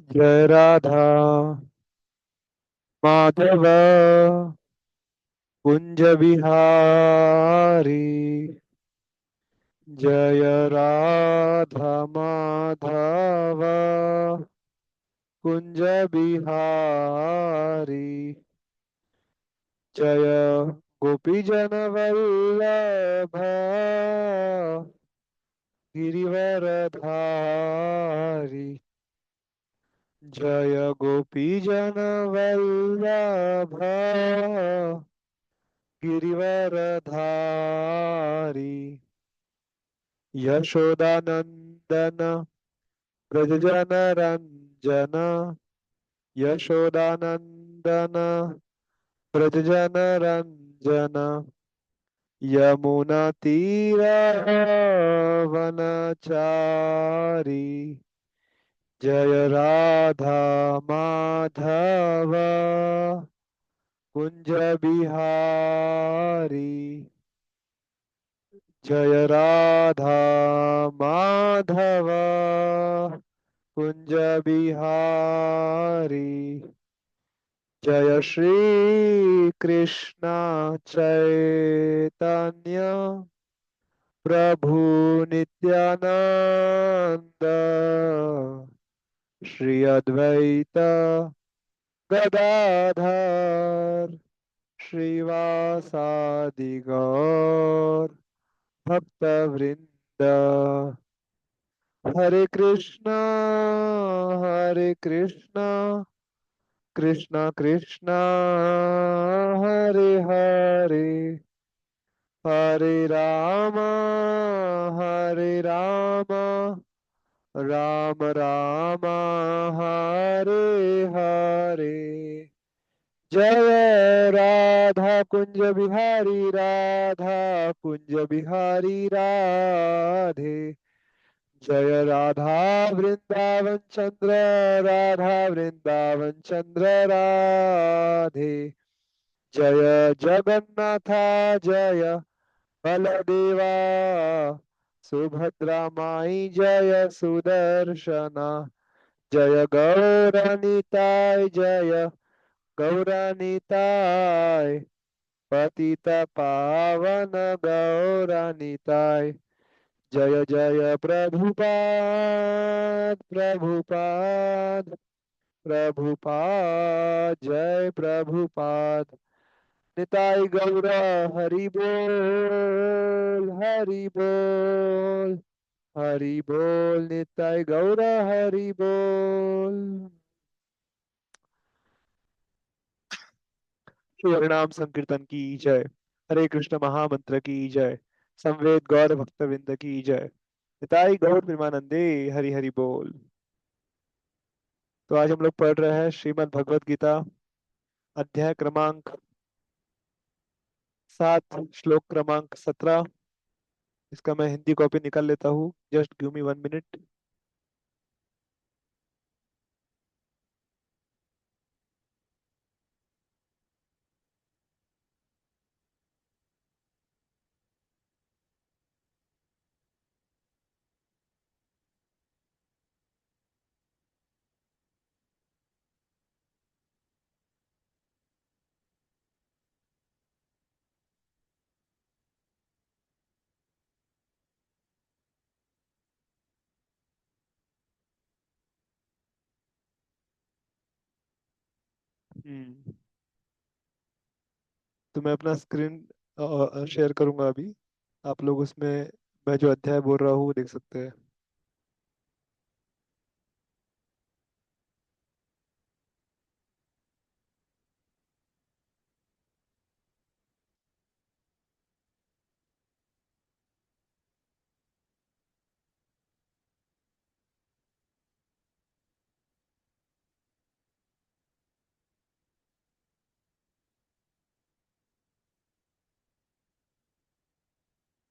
जय राधा माधव कुंज बिहारी। जय राधा माधव कुंज बिहारी। जय गोपी जन वल्लभ गिरिवरधारी। जय गोपी जन वल्लभ गिरिवरधारी। यशोदानंदन व्रजजन रंजन। यशोदानंदन व्रजजन रंजन। यमुना तीर वनचारी। जय राधा माधव कुंज बिहारी। जय राधा माधव कुंज बिहारी। जय श्री कृष्ण चैतन्य प्रभु नित्यानंद। श्री अद्वैत गदाधर श्रीवासादि गौर भक्तवृंद। हरे कृष्णा कृष्णा कृष्णा हरे हरे। हरे राम राम राम हरे हरे। जय राधा कुंज बिहारी राधा कुंज बिहारी राधे। जय राधा वृंदावन चंद्र राधा वृंदावन चंद्र राधे। जय जगन्नाथ जय बलदेवा सुभद्रा माई जय सुदर्शना। जय गौरनिताय जय गौरनिताय पतित पावन गौरनिताय। जय जय प्रभुपाद प्रभुपाद प्रभुपाद जय प्रभुपाद। निताई गौर हरि बोल हरि बोल हरि बोल। निताई गौर हरि बोल। श्री हरिनाम संकीर्तन की जय। हरे कृष्ण महामंत्र की जय। संवेद गौर भक्तविंद की जय। निताई गौर प्रेमानंदे हरि हरि बोल। तो आज हम लोग पढ़ रहे हैं श्रीमद् भगवत गीता अध्याय क्रमांक 7 श्लोक क्रमांक 17। इसका मैं हिंदी कॉपी निकाल लेता हूँ। Just give me 1 minute. Hmm तो मैं अपना स्क्रीन शेयर करूंगा अभी। आप लोग उसमें मैं जो अध्याय बोल रहा हूँ वो देख सकते हैं।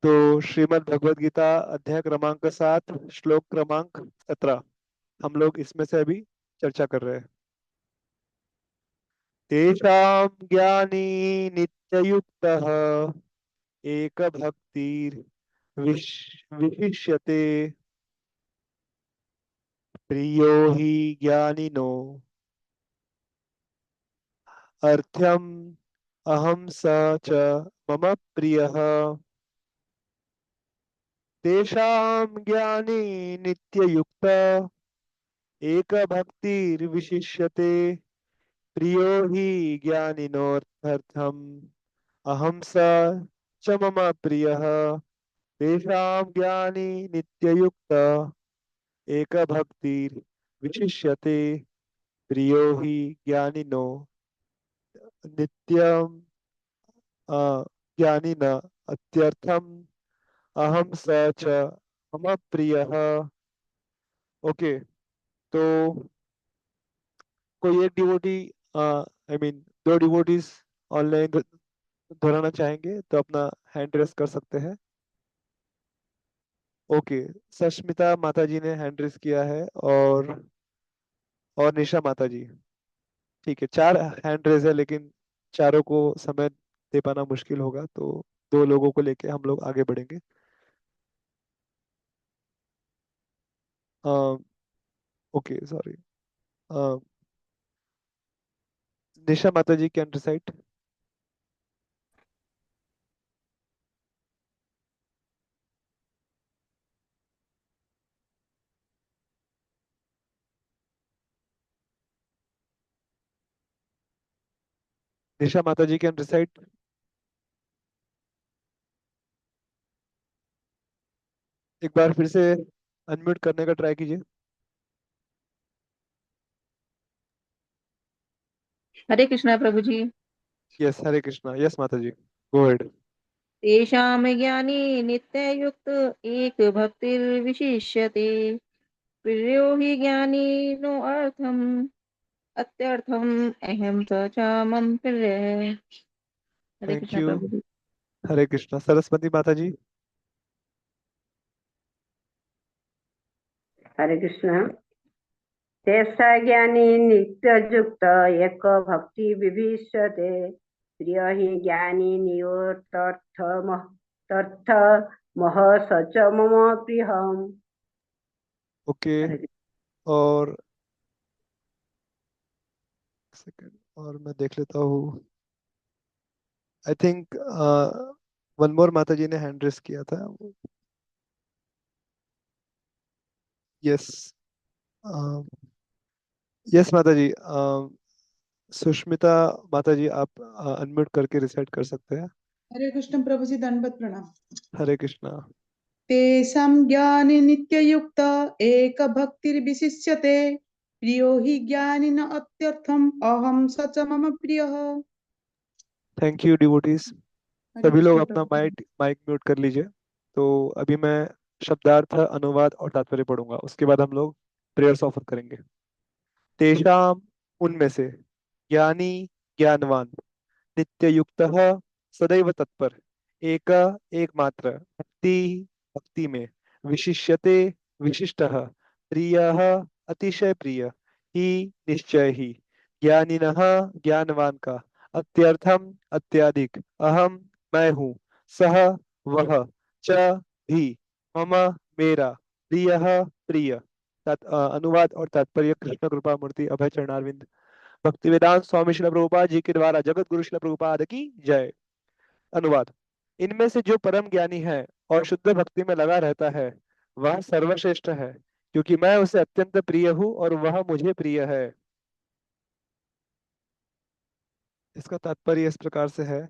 तो श्रीमद् भगवत गीता अध्याय क्रमांक 7 श्लोक क्रमांक 17 हम लोग इसमें से अभी चर्चा कर रहे हैं। तेषां ज्ञानी नित्ययुक्तः एक भक्तिर विशिष्यते। प्रियो हि ज्ञानिनो अर्थ्यम अहम स च मम प्रियः तेषां ज्ञानी नित्ययुक्त एक भक्तिर्विशिष्यते प्रियो हि ज्ञानिनोऽर्थम् अहं स च मम प्रियः तेषां ज्ञानी नित्ययुक्त एक भक्तिर्विशिष्यते प्रियो हि ज्ञानिनो नित्यम ज्ञानिन अत्यर्थम अहम स च मम प्रियः। ओके, तो कोई एक डिवोटी, आई मीन दो डिवोटीज ऑनलाइन दोहराना चाहेंगे तो अपना हैंड रेस कर सकते हैं। ओके, सष्मिता माता जी ने हैंड रेस किया है, और निशा माता जी। ठीक है, चार हैंड रेस है, लेकिन चारों को समय दे पाना मुश्किल होगा, तो दो लोगों को लेके हम लोग आगे बढ़ेंगे। Okay, sorry. निशा माता जी कैन रिसाइट। निशा माता जी कैन रिसाइट। एक बार फिर से अनम्यूट करने का ट्राई कीजिए। हरे कृष्णा प्रभु जी। यस, हरे कृष्णा। यस माता जी, गो हेड। तेषां ज्ञानी नित्ययुक्त एक भक्तिर्विशिष्यते प्रियो हि ज्ञानी नो अर्थम अत्यर्थम अहम स च मम प्रिय। हरे थैंक कृष्णा यू। प्रभु जी। हरे कृष्णा। सरस्वती माता जी। हरे कृष्ण। तेषा ज्ञानी नित्ययुक्त एक भक्ति विभीषते प्रिय हि ज्ञानी नियोतर्थ मह सच मम प्रियम। ओके, हरे कृष्ण। और सेकंड, और मैं देख लेता हूँ। आई थिंक वन मोर माता जी ने हैंड रेस किया था। यस, यस माता जी। सुष्मिता माता जी, आप अनम्यूट करके रिसेट कर सकते हैं। हरे कृष्ण प्रभु जी, दंडवत प्रणाम। हरे कृष्णा। तेषां ज्ञाने नित्ययुक्त एक भक्तिर्विशिष्यते प्रियो हि ज्ञानिन अत्यर्थम अहम स च मम प्रियः। Thank you devotees. हरे सभी लोग कृष्ण अपना प्रभु जी। माइक माइक म्यूट कर लीजिए। तो अभी मैं शब्दार्थ, अनुवाद और तात्पर्य पढ़ूंगा, उसके बाद हम लोग प्रेयर्स ऑफर करेंगे। तेषाम, उनमें से, ज्ञानी, ज्ञानवान, नित्य युक्त, सदैव तत्पर, एक, एकमात्र, भक्ति, भक्ति में, विशिष्यते, विशिष्ट, प्रिय, अतिशय प्रिय, ही, निश्चय ही, ज्ञानिनः, ज्ञानवान का, अत्यर्थम, अत्याधिक, अहम, मैं हूँ, सह, वह, च, भी, मम, मेरा, प्रिय, प्रिय। अनुवाद और तात्पर्य कृष्ण कृपा मूर्ति अभय चरणारविंद भक्ति वेदांत स्वामी श्रील प्रभुपाद जी के द्वारा जगत गुरु श्रील प्रभुपाद की जय। अनुवाद। इनमें से जो परम ज्ञानी है और शुद्ध भक्ति में लगा रहता है, वह सर्वश्रेष्ठ है, क्योंकि मैं उसे अत्यंत प्रिय हूँ और वह मुझे प्रिय है। इसका तात्पर्य इस प्रकार से है।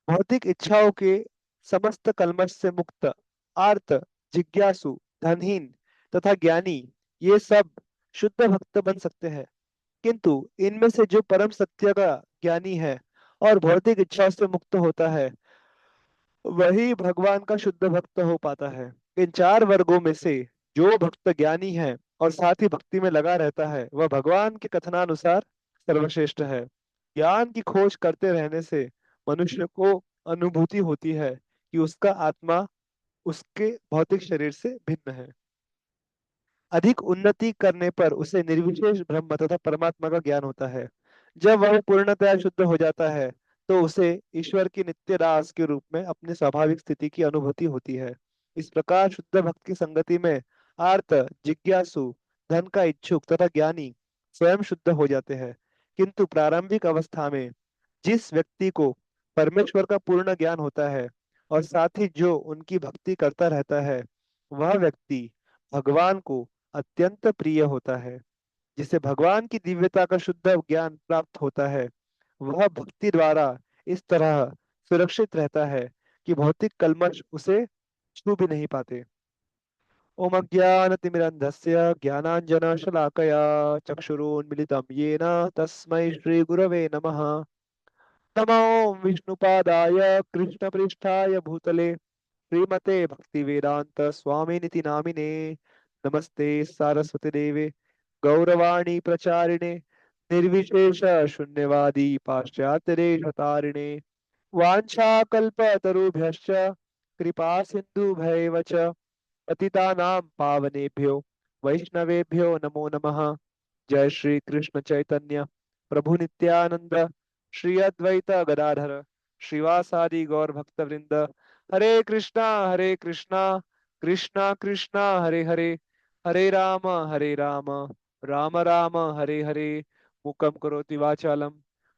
भौतिक इच्छाओं के समस्त कल्मश से मुक्त, आर्त, जिज्ञासु, धनहीन तथा ज्ञानी, ये सब शुद्ध भक्त बन सकते हैं। किंतु इनमें से जो परम सत्य का ज्ञानी है और भौतिक इच्छाओं से मुक्त होता है, वही भगवान का शुद्ध भक्त हो पाता है। इन चार वर्गों में से जो भक्त ज्ञानी है और साथ ही भक्ति में लगा रहता है, वह भगवान के कथनानुसार सर्वश्रेष्ठ है। ज्ञान की खोज करते रहने से मनुष्य को अनुभूति होती है कि उसका आत्मा उसके भौतिक शरीर से भिन्न है। अधिक उन्नति करने पर उसे निर्विशेष ब्रह्म तथा परमात्मा का ज्ञान होता है। जब वह पूर्णतया शुद्ध हो जाता है, तो उसे ईश्वर की नित्य दास के रूप में अपनी स्वाभाविक स्थिति की अनुभूति होती है। इस प्रकार शुद्ध भक्त की संगति में आर्त, जिज्ञासु, धन का इच्छुक तथा ज्ञानी स्वयं शुद्ध हो जाते हैं। किंतु प्रारंभिक अवस्था में जिस व्यक्ति को परमेश्वर का पूर्ण ज्ञान होता है और साथ ही जो उनकी भक्ति करता रहता है, वह व्यक्ति भगवान को अत्यंत प्रिय होता है। जिसे भगवान की दिव्यता का शुद्ध ज्ञान प्राप्त होता है, वह भक्ति द्वारा इस तरह सुरक्षित रहता है कि भौतिक कल्मश उसे छू भी नहीं पाते। ओम अज्ञानतिमिरन्धस्य ज्ञानाञ्जनशलाकया चक्षुरुन्मिलितं येन तस्मै श्रीगुरवे नमः। नमो विष्णुपादाय कृष्णपृष्ठाय भूतले श्रीमते भक्तिवेदांत स्वामिनिति नामिने। नमस्ते सारस्वती देवे गौरवाणी प्रचारिणे निर्विशेष शून्यवादी पाश्चात्य देशतारिणे। वाञ्छाकल्पतरुभ्यश्च कृपा सिन्धुभैव च पतितानां पावनेभ्यो वैष्णवेभ्यो नमो नमः। जय श्री कृष्ण चैतन्य प्रभु नित्यानंद श्री अद्वैत गदाधर श्रीवासादि गौर भक्त वृंद। हरे कृष्णा कृष्णा कृष्णा हरे हरे, हरे राम राम राम हरे हरे। मुकं करोति वाचालं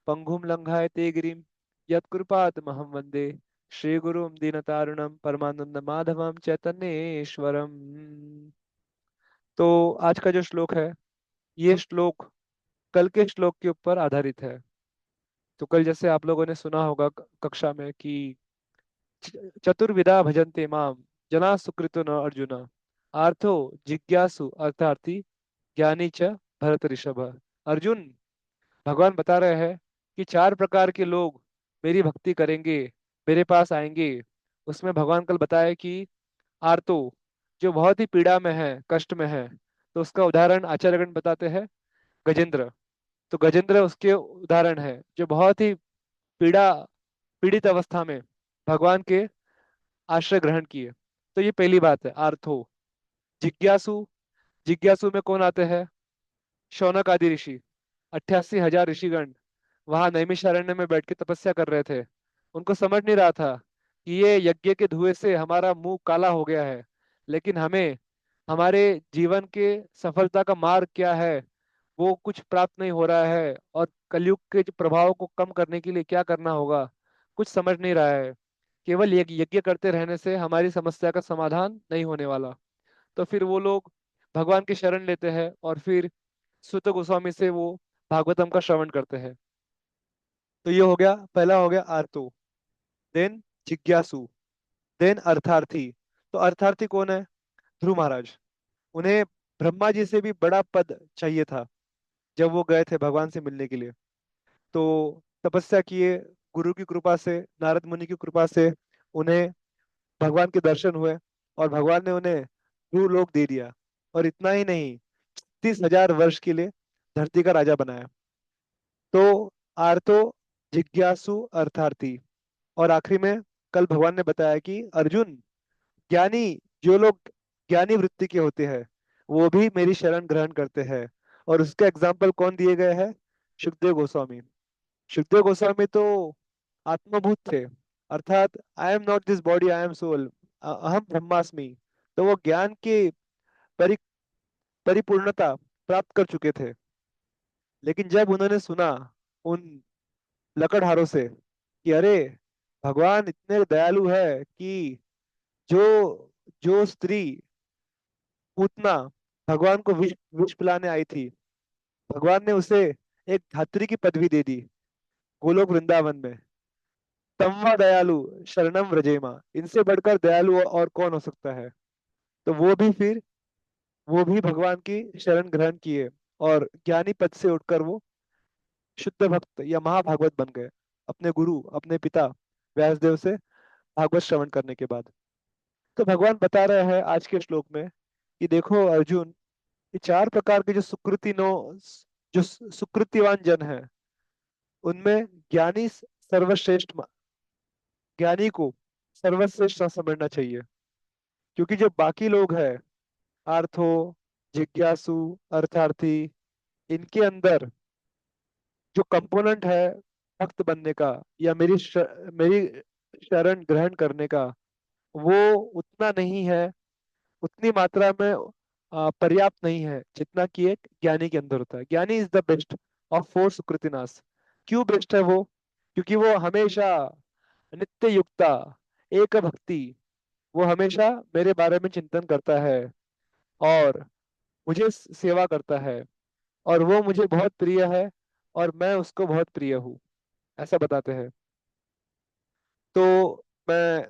पंगुं लंघयते गिरिं यत्कृपातमहं वन्दे श्रीगुरुं दीनतारुणं परमानंद माधवं चैतन्येश्वरम। तो आज का जो श्लोक है, ये श्लोक कल के श्लोक के ऊपर आधारित है। तो कल जैसे आप लोगों ने सुना होगा कक्षा में कि चतुर्विधा भजन्ते माम जना सुकृतो न अर्जुन, आर्थो जिज्ञासु अर्थार्थी ज्ञानी च भरत ऋषभ। अर्जुन, भगवान बता रहे हैं कि चार प्रकार के लोग मेरी भक्ति करेंगे, मेरे पास आएंगे। उसमें भगवान कल बताया कि आर्तो, जो बहुत ही पीड़ा में है, कष्ट में है, तो उसका उदाहरण आचार्यगण बताते हैं गजेंद्र। तो गजेंद्र उसके उदाहरण है जो बहुत ही पीड़ा पीड़ित अवस्था में भगवान के आश्रय ग्रहण किए। तो ये पहली बात है आर्थो। जिज्ञासु, जिज्ञासु में कौन आते हैं? शौनक आदि ऋषि, 88,000 ऋषिगण वहां नैमिषारण्य में बैठ के तपस्या कर रहे थे। उनको समझ नहीं रहा था कि ये यज्ञ के धुएं से हमारा मुंह काला हो गया है, लेकिन हमें हमारे जीवन के सफलता का मार्ग क्या है वो कुछ प्राप्त नहीं हो रहा है, और कलयुग के जो प्रभाव को कम करने के लिए क्या करना होगा कुछ समझ नहीं रहा है। केवल यज्ञ करते रहने से हमारी समस्या का समाधान नहीं होने वाला। तो फिर वो लोग भगवान की शरण लेते हैं और फिर सुत गोस्वामी से वो भागवतम का श्रवण करते हैं। तो ये हो गया, पहला हो गया आर्तो। देन जिज्ञासु, देन अर्थार्थी। तो अर्थार्थी कौन है? ध्रुव महाराज। उन्हें ब्रह्मा जी से भी बड़ा पद चाहिए था जब वो गए थे भगवान से मिलने के लिए। तो तपस्या किए, गुरु की कृपा से, नारद मुनि की कृपा से उन्हें भगवान के दर्शन हुए और भगवान ने उन्हें भूलोक दे दिया। और इतना ही नहीं, 30,000 वर्ष के लिए धरती का राजा बनाया। तो आर्तो, जिज्ञासु, अर्थार्थी। और आखिरी में कल भगवान ने बताया कि अर्जुन, ज्ञानी, जो लोग ज्ञानी वृत्ति के होते हैं वो भी मेरी शरण ग्रहण करते हैं। और उसका एग्जाम्पल कौन दिए गए हैं? सुखदेव गोस्वामी। सुखदेव गोस्वामी तो आत्मभूत थे, अर्थात I am not this body, I am soul, अहम ब्रह्मास्मि। तो वो ज्ञान की परि परिपूर्णता प्राप्त कर चुके थे। लेकिन जब उन्होंने सुना उन लकड़हारों से कि अरे, भगवान इतने दयालु है कि जो जो स्त्री पूतना भगवान को विष विष पिलाने आई थी, भगवान ने उसे एक धात्री की पदवी दे दी गोलोक वृंदावन में। तमवा दयालु शरणम व्रजेमा, इनसे बढ़कर दयालु और कौन हो सकता है? तो वो भी भगवान की शरण ग्रहण किए और ज्ञानी पद से उठकर वो शुद्ध भक्त या महाभागवत बन गए, अपने गुरु, अपने पिता व्यासदेव से भागवत श्रवण करने के बाद। तो भगवान बता रहे हैं आज के श्लोक में कि देखो अर्जुन, ये चार प्रकार के जो सुकृतिवान जन है, उनमें सर्वश्रेष्ठ ज्ञानी को सर्वश्रेष्ठ समझना चाहिए। क्योंकि जो बाकी लोग हैं, आर्थो, जिज्ञासु, अर्थार्थी, इनके अंदर जो कंपोनेंट है भक्त बनने का या मेरी शरण ग्रहण करने का, वो उतना नहीं है, उतनी मात्रा में पर्याप्त नहीं है जितना कि एक ज्ञानी के अंदर होता है। Gyani is the best of four सुकृतिनाश। क्यों बेस्ट है वो? क्योंकि वो हमेशा नित्य युक्ता, एक भक्ति, वो हमेशा मेरे बारे में चिंतन करता है और मुझे सेवा करता है, और वो मुझे बहुत प्रिय है और मैं उसको बहुत प्रिय हूँ, ऐसा बताते हैं। तो मैं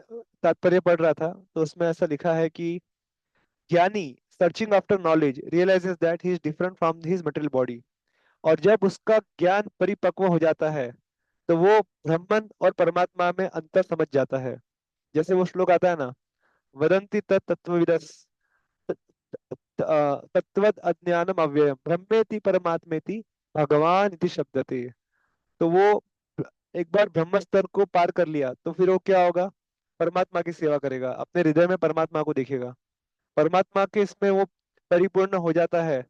तात्पर्य पढ़ रहा था, तो उसमें ऐसा लिखा है कि ज्ञानी searching after knowledge realises that he is different from his material body. और जब उसका ज्ञान परिपक्व हो जाता है तो वो ब्रह्मन और परमात्मा में अंतर समझ जाता है। जैसे वो श्लोक आता है ना, वदंति तत्त्वविदस् तत्वद अज्ञानम अव्ययम ब्रह्मेति परमात्मेति भगवान इति शब्दते। तो वो एक बार ब्रह्म स्तर को पार कर लिया तो फिर वो क्या होगा? परमात्मा की सेवा करेगा, अपने हृदय में परमात्मा को देखेगा, परमात्मा के इसमें वो परिपूर्ण हो जाता है।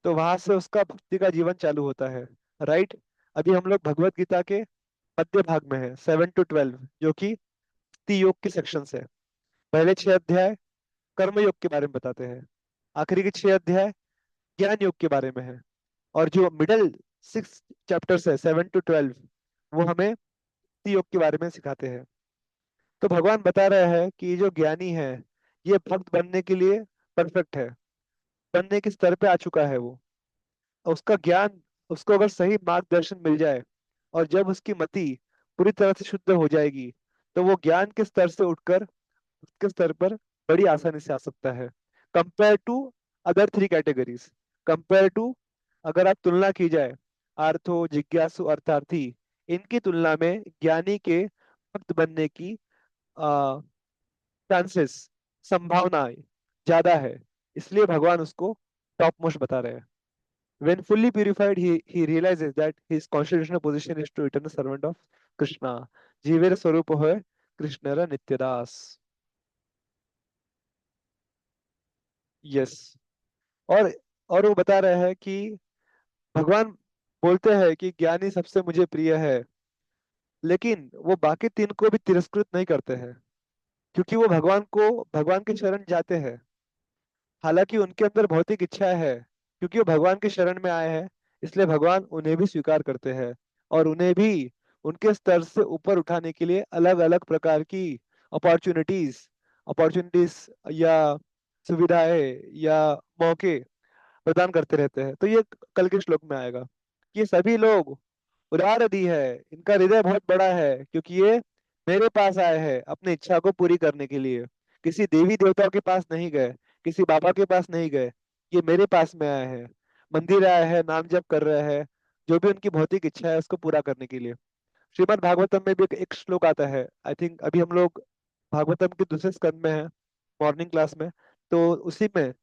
तो वहां से उसका भक्ति का जीवन चालू होता है। राइट। अभी हम लोग भगवत गीता के मध्य भाग में है, 7 to 12, जो कि भक्ति योग के सेक्शंस है। पहले 6 अध्याय कर्म योग के बारे में बताते हैं, आखिरी के 6 अध्याय ज्ञान योग के बारे में है, और जो मिडल 6 चैप्टर्स है, 7 to 12, वो हमें भक्ति योग के बारे में सिखाते हैं। तो भगवान बता रहे हैं कि जो ज्ञानी है ये भक्त बनने के लिए परफेक्ट है, बनने के स्तर पे आ चुका है वो। और उसका ज्ञान, उसको अगर सही मार्गदर्शन मिल जाए और जब उसकी मति पूरी तरह से शुद्ध हो जाएगी तो वो ज्ञान के स्तर से उठकर उसके स्तर पर बड़ी आसानी से आ सकता है, compare to other 3 categories. Compare to, अगर आप तुलना की जाए आर्थो, जिज्ञासु, अर्थार्थी, इनकी तुलना में ज्ञानी के भक्त बनने की चांसेस, संभावनाएं ज्यादा है। इसलिए भगवान उसको टॉप मोस्ट बता रहे हैं। When fully purified, he realizes that his constitutional position is to eternal servant of Krishna. जीवेर स्वरूप है कृष्णरा नित्यदास। यस। और और वो बता रहे हैं कि भगवान बोलते हैं कि ज्ञानी सबसे मुझे प्रिय है, लेकिन वो बाकी 3 को भी तिरस्कृत नहीं करते हैं, क्योंकि वो भगवान के शरण जाते हैं। हालांकि उनके अंदर भौतिक इच्छाएं है, क्योंकि वो भगवान के शरण में आए हैं, इसलिए भगवान उन्हें भी स्वीकार करते हैं और उन्हें भी उनके स्तर से ऊपर उठाने के लिए अलग अलग प्रकार की अपॉर्चुनिटीज अपॉर्चुनिटीज या सुविधाएं या मौके प्रदान करते रहते हैं। तो ये कल के श्लोक में आएगा कि ये सभी लोग उदार दी है, इनका हृदय बहुत बड़ा है, क्योंकि ये मेरे पास आए हैं अपनी इच्छा को पूरी करने के लिए। किसी देवी देवताओं के पास नहीं गए, किसी बाबा के पास नहीं गए, ये मेरे पास में आए हैं, मंदिर आए हैं, नाम जप कर रहे हैं, जो भी उनकी भौतिक इच्छा है उसको पूरा करने के लिए। श्रीमद् भागवतम में भी एक श्लोक आता है, आई थिंक अभी हम लोग भागवतम के दूसरे स्कंद में है, मॉर्निंग क्लास में। तो उसी में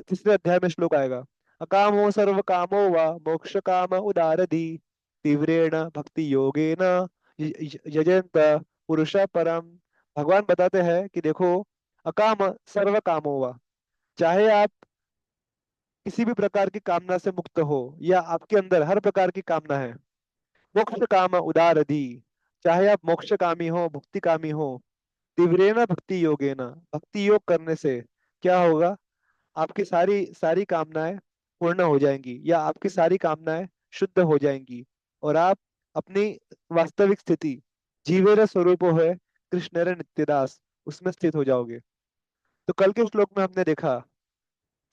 तीसरे अध्याय में श्लोक आएगा, अकामो सर्व कामो वा मोक्ष काम उदारधि तीव्रेण भक्ति योगेन यजंत पुरुष परम। भगवान बताते हैं कि देखो, अकाम सर्व कामो वा, चाहे आप किसी भी प्रकार की कामना से मुक्त हो या आपके अंदर हर प्रकार की कामना है, मोक्ष काम उदारधि, चाहे आप मोक्ष कामी हो, मुक्ति कामी हो, तीव्रेण भक्ति योगेन, भक्ति योग करने से क्या होगा? आपकी सारी सारी कामनाएं पूर्ण हो जाएंगी या आपकी सारी कामनाएं शुद्ध हो जाएंगी, और आप अपनी वास्तविक स्थिति, जीवेर स्वरूप है कृष्णेर नित्यदास, उसमें स्थित हो जाओगे। तो कल के श्लोक में हमने देखा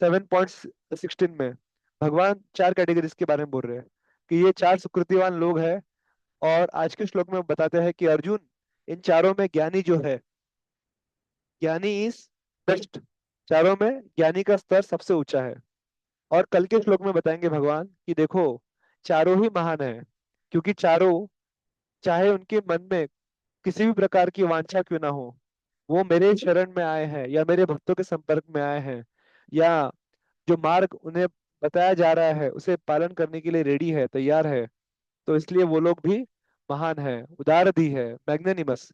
7.16 में भगवान 4 कैटेगरीज के बारे में बोल रहे हैं कि ये 4 सुकृतिवान लोग हैं। और आज के श्लोक में बताते हैं कि अर्जुन, इन चारों में ज्ञानी जो है, ज्ञानी इज बेस्ट, चारों में ज्ञानी का स्तर सबसे ऊंचा है। और कल के श्लोक में बताएंगे भगवान कि देखो, चारों ही महान है, क्योंकि चारों, चाहे उनके मन में किसी भी प्रकार की वांछा क्यों ना हो, वो मेरे शरण में आए हैं या मेरे भक्तों के संपर्क में आए हैं, या जो मार्ग उन्हें बताया जा रहा है उसे पालन करने के लिए रेडी है, तैयार है। तो इसलिए वो लोग भी महान है, उदार भी है, मैग्नेनिमस।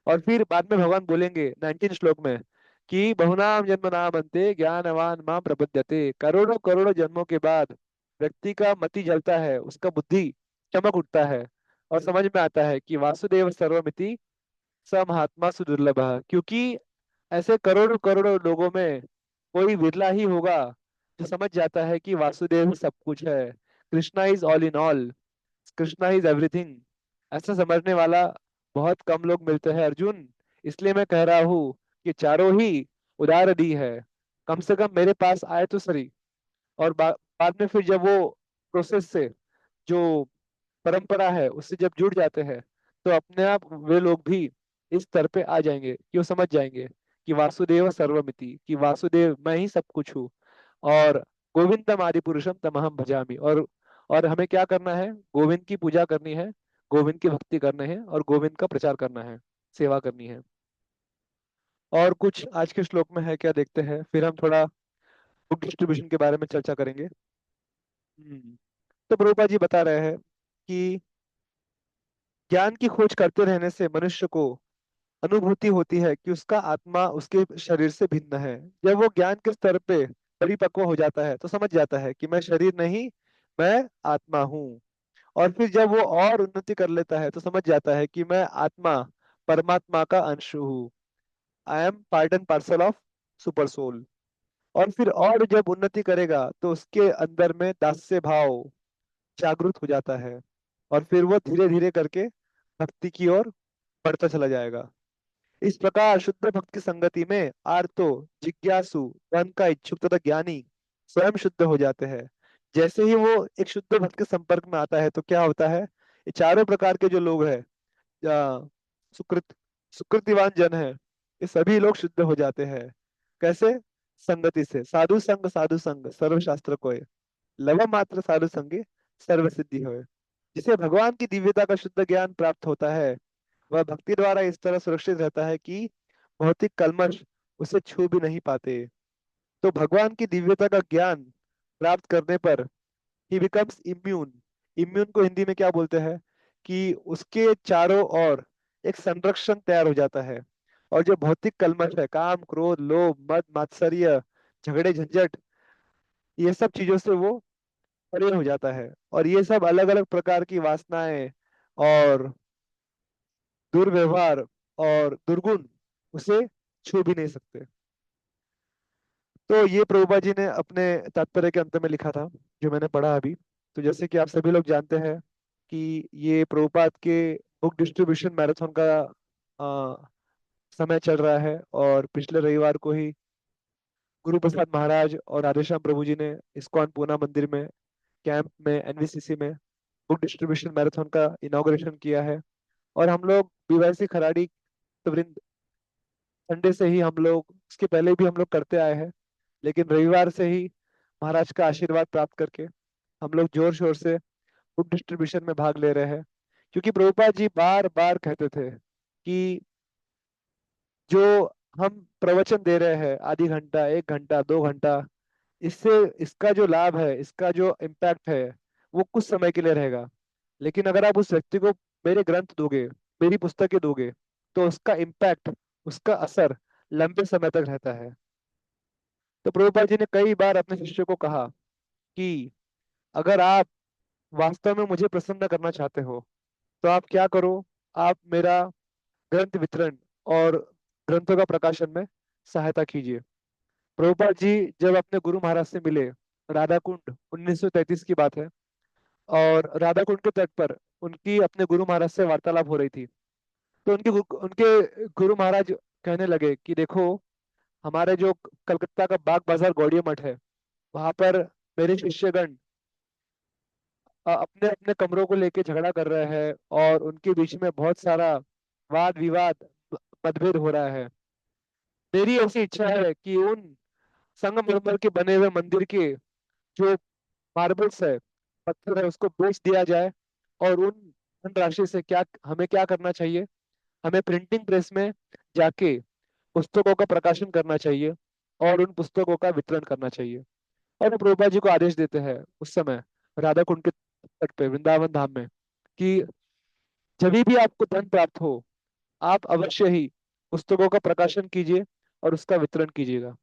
और फिर बाद में भगवान बोलेंगे 19 श्लोक में कि बहुनाम जन्म नाम अंते ज्ञानवान मां प्रपद्यते। करोड़ों करोड़ों जन्मों के बाद व्यक्ति का मति जलता है, उसका बुद्धि चमक उठता है और समझ में आता है कि वासुदेव सर्वमिति स महात्मा सुदुर्लभ। क्योंकि ऐसे करोड़ों करोड़ों लोगों में कोई विरला ही होगा जो समझ जाता है कि वासुदेव ही सब कुछ है, Krishna is all in all, Krishna is everything, ऐसा समझने वाला बहुत कम लोग मिलते हैं अर्जुन। इसलिए मैं कह रहा हूँ कि चारों ही उदार दी है, कम से कम मेरे पास आए तो सही। और बाद में फिर जब वो प्रोसेस से, जो परंपरा है उससे जब जुड़ जाते हैं, तो अपने आप वे लोग भी इस स्तर पे आ जाएंगे कि वो समझ जाएंगे कि वासुदेव सर्वमिति, कि वासुदेव मैं ही सब कुछ हूँ। और गोविंदम आदि पुरुषम तमहम भजामि। और हमें क्या करना है? गोविंद की पूजा करनी है, गोविंद की भक्ति करनी है, और गोविंद का प्रचार करना है, सेवा करनी है। और कुछ आज के श्लोक में है क्या, देखते हैं, फिर हम थोड़ा बुक डिस्ट्रीब्यूशन के बारे में चर्चा करेंगे। तो प्रभुपाद जी बता रहे हैं कि ज्ञान की खोज करते रहने से मनुष्य को अनुभूति होती है कि उसका आत्मा उसके शरीर से भिन्न है। जब वो ज्ञान के स्तर पे परिपक्व हो जाता है तो समझ जाता है कि मैं शरीर नहीं, मैं आत्मा हूँ। और फिर जब वो और उन्नति कर लेता है तो समझ जाता है कि मैं आत्मा परमात्मा का अंश हूँ, I am part and parcel of super soul. और फिर और जब उन्नति करेगा तो उसके अंदर में दास्य भाव जागृत हो जाता है, और फिर वो धीरे धीरे करके भक्ति की ओर बढ़ता चला जाएगा। इस प्रकार शुद्ध भक्त की संगति में आर्तो, जिज्ञासु, धन का इच्छुक तथा ज्ञानी स्वयं शुद्ध हो जाते हैं। जैसे ही वो एक शुद्ध भक्त के संपर्क में आता है तो क्या होता है, ये चारों प्रकार के जो लोग हैं, या सुकृत सुकृतिवान जन है, ये सभी लोग शुद्ध हो जाते हैं। कैसे? संगति से। साधु संग सर्वशास्त्र कोय, लव मात्र साधु संगे सर्व सिद्धि होय। जिसे भगवान की दिव्यता का शुद्ध ज्ञान प्राप्त होता है, वह भक्ति द्वारा इस तरह सुरक्षित रहता है कि भौतिक कल्मश उसे छू भी नहीं पाते। तो भगवान की दिव्यता का ज्ञान प्राप्त करने पर ही बिकम्स इम्यून। इम्यून को हिंदी में क्या बोलते हैं? कि उसके चारों ओर एक संरक्षण तैयार हो जाता है। और जो भौतिक कल्मश है, काम क्रोध लोभ मद मात्सर्य झगड़े झंझट, ये सब चीजों से वो परे हो जाता है। और ये सब अलग अलग प्रकार की वासनाएं और दुर्व्यवहार और दुर्गुण उसे छू भी नहीं सकते। तो ये प्रभुपा जी ने अपने तात्पर्य के अंत में लिखा था, जो मैंने पढ़ा अभी। तो जैसे कि आप सभी लोग जानते हैं कि ये प्रभुपाद के बुक डिस्ट्रीब्यूशन मैराथन का आ, समय चल रहा है। और पिछले रविवार को ही गुरु प्रसाद महाराज और राधेश्याम प्रभु जी ने इस्कॉन पूना मंदिर में कैंप में एनवीसीसी में बुक डिस्ट्रीब्यूशन मैराथन का इनॉग्रेशन किया है। और हम लोग बीवाईसी खराड़ी वृंद संडे से ही हम लोग, उसके पहले भी हम लोग करते आए हैं, लेकिन रविवार से ही महाराज का आशीर्वाद प्राप्त करके हम लोग जोर शोर से बुक डिस्ट्रीब्यूशन में भाग ले रहे हैं। क्योंकि प्रभुपाद जी बार बार कहते थे कि जो हम प्रवचन दे रहे हैं, आधी घंटा 1 घंटा 2 घंटा, इससे इसका जो लाभ है, इसका जो इम्पैक्ट है, वो कुछ समय के लिए रहेगा। लेकिन अगर आप उस व्यक्ति को मेरे ग्रंथ दोगे, मेरी पुस्तकें दोगे, तो उसका इम्पैक्ट, उसका असर लंबे समय तक रहता है। तो प्रभुपाद जी ने कई बार अपने शिष्यों को कहा कि अगर आप वास्तव में मुझे प्रसन्न करना चाहते हो तो आप क्या करो, आप मेरा ग्रंथ वितरण और ग्रंथों का प्रकाशन में सहायता कीजिए। प्रभुपाद जी जब अपने गुरु महाराज से मिले, राधा कुंड 1933 की बात है, और राधा कुंड के तट पर उनकी अपने गुरु महाराज से वार्तालाप हो रही थी। तो उनके गुरु महाराज कहने लगे कि देखो, हमारे जो कलकत्ता का बाग बाजार गौड़िया मठ है, वहां पर मेरे शिष्यगण अपने अपने कमरों को लेके झगड़ा कर रहे हैं, और उनके बीच में बहुत सारा वाद विवाद, मतभेद हो रहा है। मेरी ऐसी इच्छा है कि उन संगमरमर के बने हुए मंदिर के जो मार्बल्स है, पत्थर है, उसको बेच दिया जाए। और उन धनराशि से क्या हमें क्या करना चाहिए, हमें प्रिंटिंग प्रेस में जाके पुस्तकों का प्रकाशन करना चाहिए और उन पुस्तकों का वितरण करना चाहिए। और वो प्रभुपाद जी को आदेश देते हैं उस समय राधा कुंड के तट पे वृंदावन धाम में कि जब भी आपको धन प्राप्त हो, आप अवश्य ही पुस्तकों का प्रकाशन कीजिए और उसका वितरण कीजिएगा।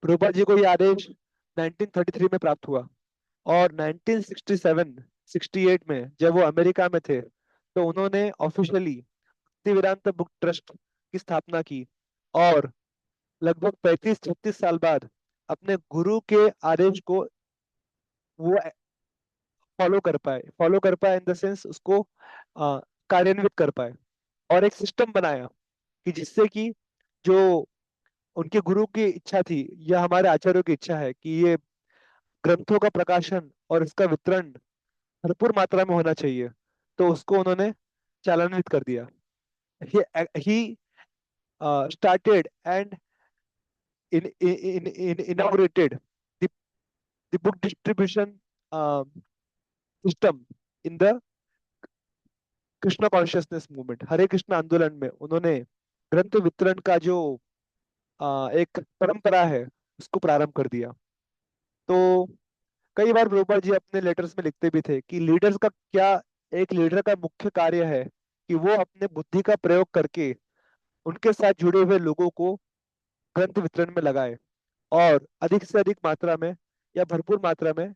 प्रभुपाद जी को ये आदेश 1933 में प्राप्त हुआ। और 1967-68 में जब वो अमेरिका में थे, तो उन्होंने ऑफिशियली भक्तिवेदांत बुक ट्रस्ट की स्थापना की। और लगभग 35-36 साल बाद अपने गुरु के आदेश को वो फॉलो कर पाए इन द सेंस उसको कार्यान्वित कर पाए, और एक सिस्टम बनाया कि जिससे कि जो उनके गुरु की इच्छा थी या हमारे आचार्यों की इच्छा है कि ये ग्रंथों का प्रकाशन और इसका वितरण भरपूर मात्रा में होना चाहिए, तो उसको उन्होंने चालान्वित कर दिया। ही started and inaugurated the, the book distribution system in the Krishna consciousness movement, Hare Krishna आंदोलन में उन्होंने ग्रंथ वितरण का जो एक परंपरा है उसको प्रारंभ कर दिया। तो कई बार प्रभुपाद जी अपने लेटर्स में लिखते भी थे कि लीडर्स का क्या, एक लीडर का मुख्य कार्य है कि वो अपने बुद्धि का प्रयोग करके उनके साथ जुड़े हुए लोगों को ग्रंथ वितरण में लगाए, और अधिक से अधिक मात्रा में या भरपूर मात्रा में,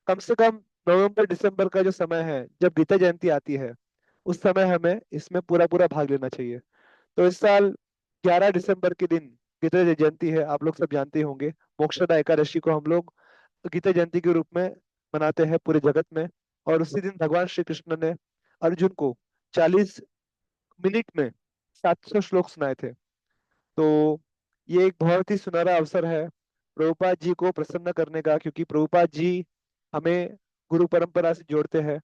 कम से कम नवंबर दिसंबर का जो समय है जब गीता जयंती आती है, उस समय हमें इसमें पूरा पूरा भाग लेना चाहिए। तो इस साल 11 दिसंबर के दिन गीता जयंती है, आप लोग सब जानते ही होंगे। मोक्षदा एकादशी को हम लोग गीता जयंती के रूप में मनाते हैं पूरे जगत में। और उसी दिन भगवान श्री कृष्ण ने अर्जुन को 40 मिनट में 700 श्लोक सुनाए थे। तो ये एक बहुत ही सुनहरा अवसर है प्रभुपाद जी को प्रसन्न करने का, क्योंकि प्रभुपाद जी हमें गुरु परंपरा से जोड़ते हैं।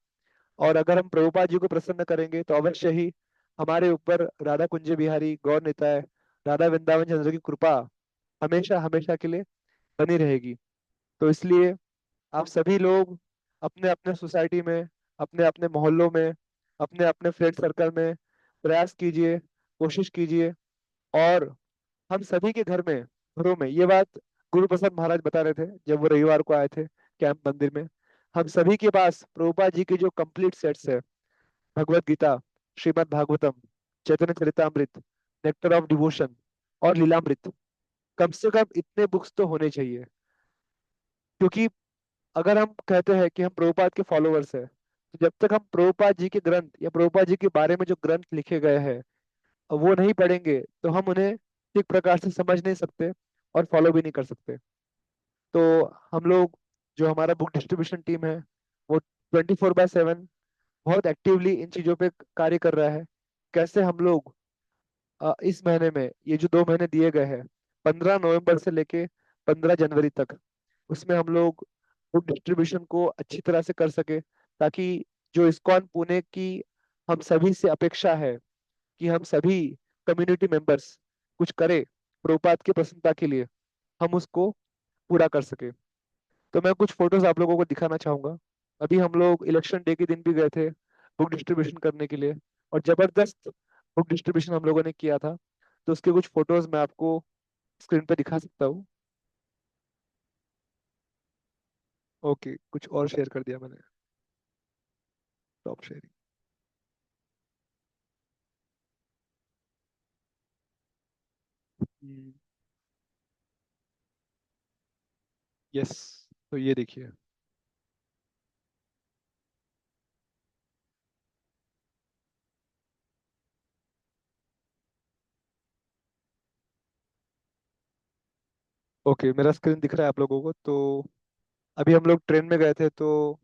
और अगर हम प्रभुपाद जी को प्रसन्न करेंगे तो अवश्य ही हमारे ऊपर राधा कुंज बिहारी गौर निताय राधा वृंदावन चंद्र की कृपा हमेशा हमेशा के लिए बनी रहेगी। तो इसलिए आप सभी लोग अपने अपने सोसाइटी में, अपने अपने मोहल्लों में, अपने अपने फ्रेंड सर्कल में प्रयास कीजिए, कोशिश कीजिए। और हम सभी के घरों में ये बात गुरु प्रसाद महाराज बता रहे थे जब वो रविवार को आए थे कैंप मंदिर में। हम सभी के पास प्रभुपाद जी के जो कंप्लीट सेट्स है, भगवत गीता, श्रीमद् भागवतम, चैतन्य चरितामृत, नेक्टर ऑफ डिवोशन और लीलामृत, कम से कम इतने बुक्स तो होने चाहिए। क्योंकि अगर हम कहते हैं कि हम प्रभुपाद के फॉलोअर्स हैं, तो जब तक हम प्रभुपाद जी के ग्रंथ या प्रभुपाद जी के बारे में जो ग्रंथ लिखे गए हैं वो नहीं पढ़ेंगे, तो हम उन्हें ठीक प्रकार से समझ नहीं सकते और फॉलो भी नहीं कर सकते। तो हम लोग, जो हमारा बुक डिस्ट्रीब्यूशन टीम है, वो 24/7 बहुत एक्टिवली इन चीज़ों पे कार्य कर रहा है। कैसे हम लोग इस महीने में ये जो 2 महीने दिए गए हैं, 15 नवंबर से लेके 15 जनवरी तक, उसमें हम लोग बुक डिस्ट्रीब्यूशन को अच्छी तरह से कर सके, ताकि जो इस्कॉन पुणे की हम सभी से अपेक्षा है कि हम सभी कम्युनिटी मेंबर्स कुछ करें प्रभुपाद की प्रसन्नता के लिए, हम उसको पूरा कर सके। तो मैं कुछ फोटोज आप लोगों को दिखाना चाहूंगा। अभी हम लोग इलेक्शन डे के दिन भी गए थे बुक डिस्ट्रीब्यूशन करने के लिए, और जबरदस्त बुक डिस्ट्रीब्यूशन हम लोगों ने किया था। तो उसके कुछ फोटोज मैं आपको स्क्रीन पे दिखा सकता हूँ। ओके, कुछ और शेयर कर दिया मैंने, टॉप शेयरिंग। यस, तो ये देखिए। ओके, मेरा स्क्रीन दिख रहा है आप लोगों को? तो अभी हम लोग ट्रेन में गए थे, तो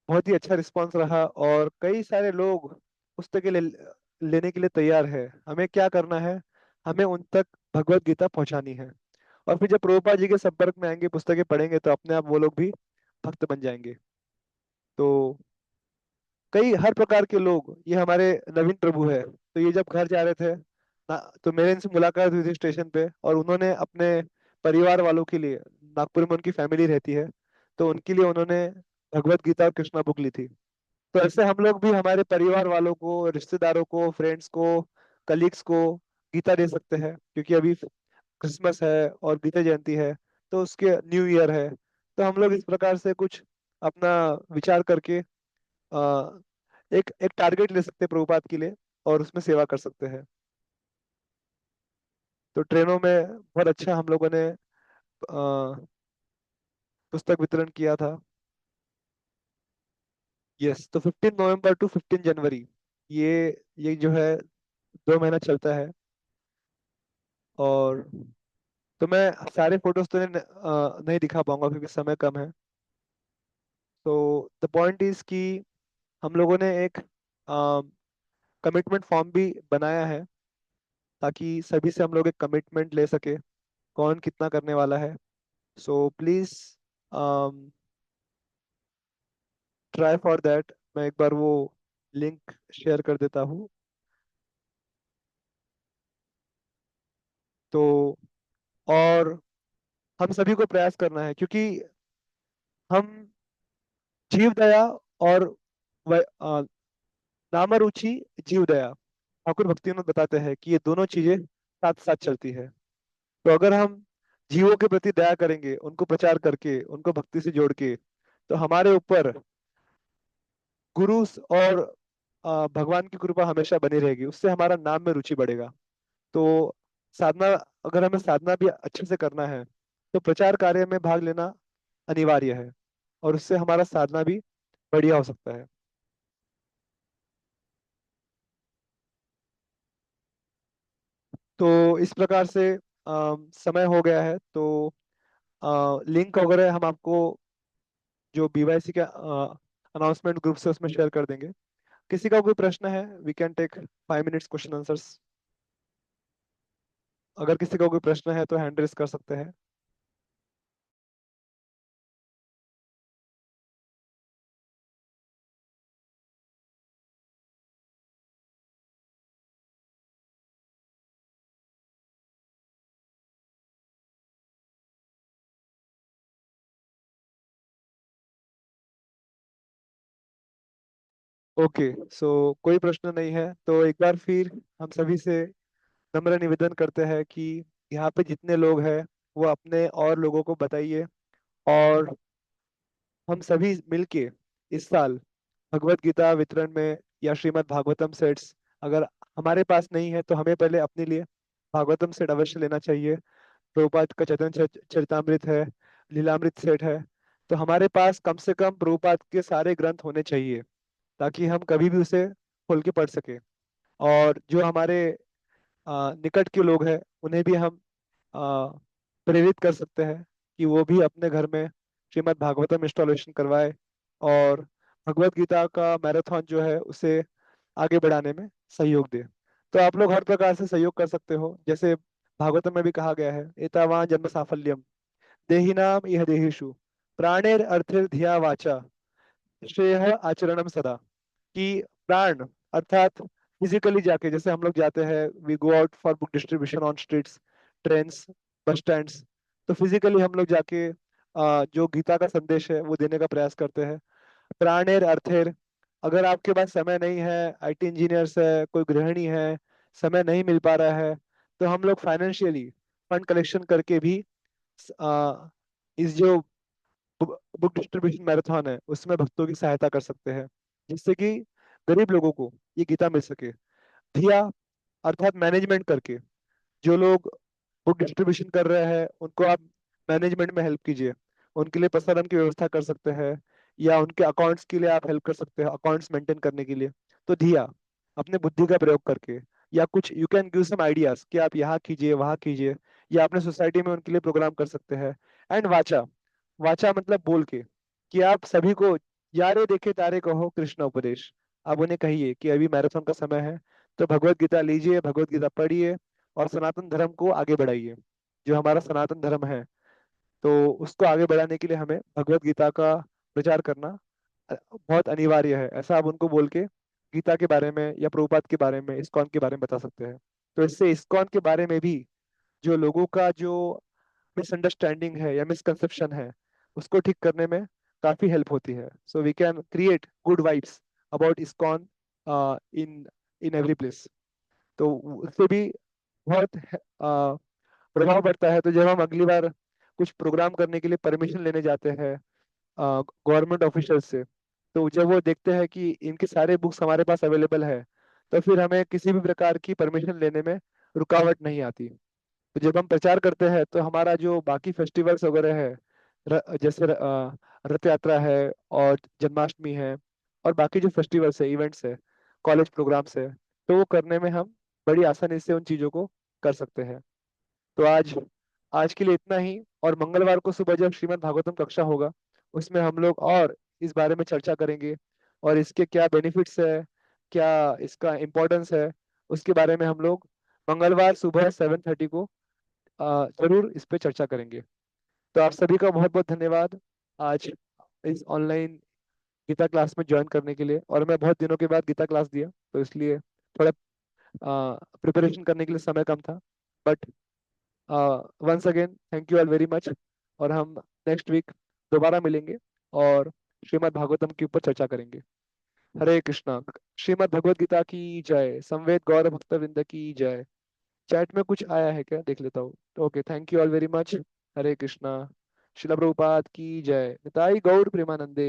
बहुत ही अच्छा रिस्पांस रहा और कई सारे लोग पुस्तकें लेने के लिए तैयार है। हमें क्या करना है, हमें उन तक भगवत गीता पहुंचानी है। और फिर जब प्रभुपाद जी के संपर्क में आएंगे, पुस्तकें पढ़ेंगे, तो अपने आप वो लोग भी भक्त बन जाएंगे। तो कई हर प्रकार के लोग, ये हमारे नवीन प्रभु है, तो ये जब घर जा रहे थे ना, तो मेरे इनसे मुलाकात हुई थी स्टेशन पे, और उन्होंने अपने परिवार वालों के लिए, नागपुर में उनकी फैमिली रहती है, तो उनके लिए उन्होंने भगवत गीता और कृष्णा बुक ली थी। तो ऐसे हम लोग भी हमारे परिवार वालों को, रिश्तेदारों को, फ्रेंड्स को, कलीग्स को गीता दे सकते हैं, क्योंकि अभी क्रिसमस है और गीता जयंती है, तो उसके न्यू ईयर है। तो हम लोग इस प्रकार से कुछ अपना विचार करके एक एक टारगेट ले सकते हैं प्रभुपाद के लिए, और उसमें सेवा कर सकते हैं। तो ट्रेनों में बहुत अच्छा हम लोगों ने पुस्तक वितरण किया था। यस, तो 15 नवंबर टू 15 जनवरी, ये ये जो है 2 महीना चलता है। और तो मैं सारे फोटोज तो नहीं दिखा पाऊंगा क्योंकि समय कम है। तो द पॉइंट इज कि हम लोगों ने एक कमिटमेंट फॉर्म भी बनाया है ताकि सभी से हम लोग एक कमिटमेंट ले सके कौन कितना करने वाला है। So please try for that. मैं एक बार वो लिंक शेयर कर देता हूँ। तो और हम सभी को प्रयास करना है क्योंकि हम जीव दया और नामरुचि जीव दया, ठाकुर भक्तिविनोद बताते हैं कि ये दोनों चीजें साथ साथ चलती है। तो अगर हम जीवों के प्रति दया करेंगे उनको प्रचार करके उनको भक्ति से जोड़ के, तो हमारे ऊपर गुरु और भगवान की कृपा हमेशा बनी रहेगी, उससे हमारा नाम में रुचि बढ़ेगा। तो साधना, अगर हमें साधना भी अच्छे से करना है तो प्रचार कार्य में भाग लेना अनिवार्य है और उससे हमारा साधना भी बढ़िया हो सकता है। तो इस प्रकार से समय हो गया है। तो लिंक वगैरह हम आपको जो बीवाईसी का अनाउंसमेंट ग्रुप से उसमें शेयर कर देंगे। किसी का कोई प्रश्न है, we can take 5 minutes question answers. अगर किसी का कोई प्रश्न है तो हैंड रेस कर सकते हैं। ओके, सो कोई प्रश्न नहीं है तो एक बार फिर हम सभी से नम्र निवेदन करते हैं कि यहाँ पे जितने लोग हैं वो अपने और लोगों को बताइए। और हम सभी मिलके इस साल भगवत गीता वितरण में या श्रीमद् भागवतम सेट्स, अगर हमारे पास नहीं है तो हमें पहले अपने लिए भागवतम सेट अवश्य लेना चाहिए। प्रभुपाद का चरितामृत है, लीलामृत सेट है। तो हमारे पास कम से कम प्रभुपाद के सारे ग्रंथ होने चाहिए ताकि हम कभी भी उसे खोल के पढ़ सके। और जो हमारे निकट के लोग हैं उन्हें भी हम आ, प्रेरित कर सकते हैं कि वो भी अपने घर में श्रीमद् भागवतम इंस्टॉलेशन करवाए और भगवत गीता का मैराथन जो है उसे आगे बढ़ाने में सहयोग दे। तो आप लोग हर प्रकार से सहयोग कर सकते हो, जैसे भागवतम में भी कहा गया है, एतावान जन्म साफल्यम देहिनाम इह देहिषु प्राणेर अर्थिर धिया वाचा श्रेय आचरणम सदा। कि प्राण अर्थात फिजिकली जाके, जैसे हम लोग जाते हैं, we go out for book distribution on streets, trains, bus stands. तो फिजिकली हम लोग जाके जो गीता का संदेश है वो देने का प्रयास करते हैं। प्राणेर अर्थेर, अगर आपके पास समय नहीं है, आईटी इंजीनियर्स है, कोई गृहिणी है, समय नहीं मिल पा रहा है, तो हम लोग फाइनेंशियली फंड कलेक्शन करके भी इस जो बुक डिस्ट्रीब्यूशन मैराथन है उसमें भक्तों की सहायता कर सकते हैं, जिससे कि गरीब लोगों को ये गीता मिल सके। धिया अर्थात मैनेजमेंट करके, जो लोग बुक डिस्ट्रीब्यूशन कर रहे हैं उनको आप मैनेजमेंट में हेल्प कीजिए, उनके लिए प्रसारण की व्यवस्था कर सकते हैं या उनके अकाउंट्स के लिए आप हेल्प कर सकते हैं, अकाउंट्स मेंटेन करने के लिए। तो धिया अपने बुद्धि का प्रयोग करके, या कुछ you can give some ideas कि आप यहाँ कीजिए वहाँ कीजिए, या अपने सोसाइटी में उनके लिए प्रोग्राम कर सकते हैं। एंड वाचा, वाचा मतलब बोल के, कि आप सभी को यारे देखे तारे कहो कृष्ण उपदेश। आप उन्हें कहिए कि अभी मैराथन का समय है, तो भगवत गीता लीजिए, भगवत गीता पढ़िए और सनातन धर्म को आगे बढ़ाइए। जो हमारा सनातन धर्म है तो उसको आगे बढ़ाने के लिए हमें भगवत गीता का प्रचार करना बहुत अनिवार्य है, ऐसा आप उनको बोल के गीता के बारे में या प्रभुपाद के बारे में, इस्कॉन के बारे में बता सकते हैं। तो इससे इस्कॉन के बारे में भी जो लोगों का जो मिसअंडरस्टैंडिंग है या मिसकंसेप्शन है उसको ठीक करने में काफी हेल्प होती है। So we can create good vibes about ISKCON in in every place. तो उससे भी बहुत प्रभाव पड़ता है। तो जब हम अगली बार कुछ प्रोग्राम करने के लिए परमिशन लेने जाते हैं गवर्नमेंट ऑफिशियल से, तो जब वो देखते हैं कि इनके सारे बुक्स हमारे पास अवेलेबल है, तो फिर हमें किसी भी प्रकार की परमिशन लेने में रुकावट नहीं आती। तो जब हम प्रचार करते हैं तो हमारा जो बाकी फेस्टिवल्स वगैरह है, जैसे रथ यात्रा है और जन्माष्टमी है और बाकी जो फेस्टिवल्स है, इवेंट्स है, कॉलेज प्रोग्राम्स है, तो वो करने में हम बड़ी आसानी से उन चीज़ों को कर सकते हैं। तो आज आज के लिए इतना ही। और मंगलवार को सुबह जब श्रीमद् भागवतम कक्षा होगा, उसमें हम लोग और इस बारे में चर्चा करेंगे, और इसके क्या बेनिफिट्स है, क्या इसका इम्पोर्टेंस है, उसके बारे में हम लोग मंगलवार सुबह 7:30 को जरूर इस पे चर्चा करेंगे। तो आप सभी का बहुत बहुत धन्यवाद आज इस ऑनलाइन गीता क्लास में ज्वाइन करने के लिए। और मैं बहुत दिनों के बाद गीता क्लास दिया, तो इसलिए थोड़ा प्रिपरेशन करने के लिए समय कम था। But once again thank you all very much. और हम नेक्स्ट वीक दोबारा मिलेंगे और श्रीमद् भागवतम के ऊपर चर्चा करेंगे। हरे कृष्णा। श्रीमद् भगवद गीता की जय। संवेद गौर भक्तवृंद की जय। चैट में कुछ आया है क्या, देख लेता हूँ। Okay, thank you all very much. Hare Krishna. Srila Prabhupada की जय। निताई गौर प्रेमानंदे।